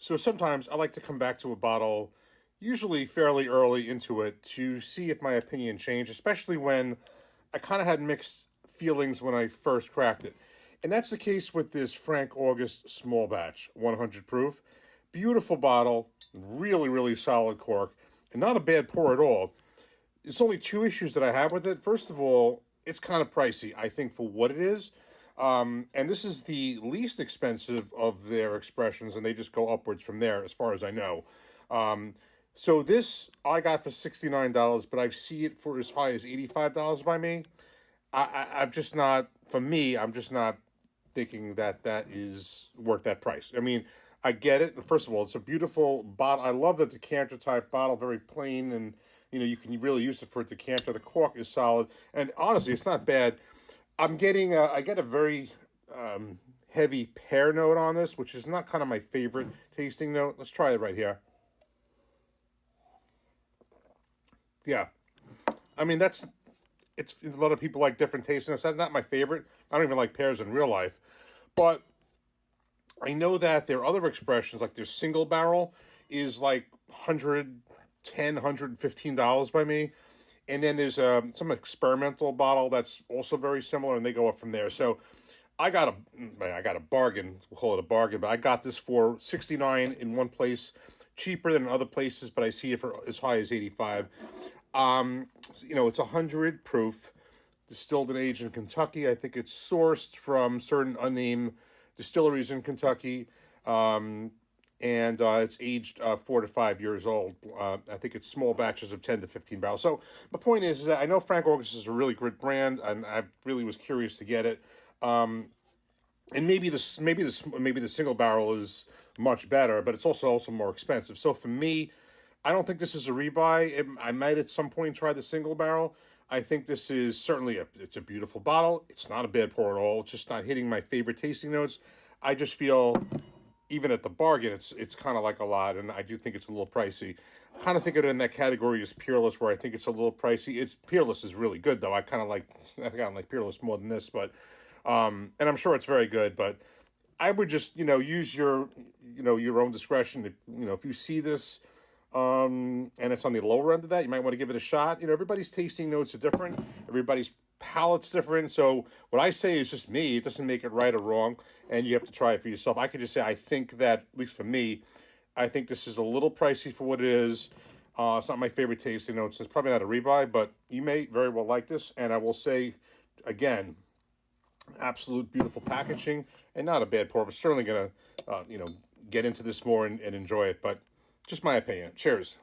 So sometimes I like to come back to a bottle, usually fairly early into it, to see if my opinion changed, especially when I kind of had mixed feelings when I first cracked it. And that's the case with this Frank August small batch, 100 proof. Beautiful bottle, really, really solid cork, and not a bad pour at all. It's only two issues that I have with it. First of all, it's kind of pricey, I think, for what it is. And this is the least expensive of their expressions, and they just go upwards from there, as far as I know. So this I got for $69, but I see it for as high as $85 by me. I'm just not, for me, I'm just not thinking that that is worth that price. I mean, I get it. First of all, it's a beautiful bottle. I love the decanter type bottle, very plain, and you can really use it for a decanter. The cork is solid, and honestly, it's not bad. I get a very heavy pear note on this, which is not kind of my favorite tasting note. Let's try it right here. Yeah, I mean it's a lot of people like different tasting notes. That's not my favorite. I don't even like pears in real life, but I know that there are other expressions, like their single barrel is like 110, $115 by me. And then there's some experimental bottle that's also very similar, and they go up from there. So I got a bargain. We'll call it a bargain, but I got this for 69 in one place, cheaper than in other places, but I see it for as high as 85. It's 100 proof, distilled and aged in Kentucky. I think it's sourced from certain unnamed distilleries in Kentucky. And it's aged 4 to 5 years old. I think it's small batches of 10 to 15 barrels. So my point is that I know Frank August is a really good brand, and I really was curious to get it. And maybe the single barrel is much better, but it's also more expensive. So for me, I don't think this is a rebuy. I might at some point try the single barrel. I think this is certainly it's a beautiful bottle. It's not a bad pour at all. It's just not hitting my favorite tasting notes. I just feel even at the bargain, it's kind of like a lot, and I do think it's a little pricey. I kind of think of it in that category as Peerless, where I think it's a little pricey. It's Peerless is really good though. I kind of like Peerless more than this, but and I'm sure it's very good. But I would just use your own discretion. If you see this and it's on the lower end of that, you might want to give it a shot. Everybody's tasting notes are different. Everybody's palate's different. So what I say is just me. It doesn't make it right or wrong, and you have to try it for yourself. I could just say I think that, at least for me, I think this is a little pricey for what it is. It's not my favorite tasting notes. It's probably not a rebuy, but you may very well like this. And I will say, again, absolute beautiful packaging and not a bad pour. But certainly going to, get into this more and enjoy it. But just my opinion. Cheers.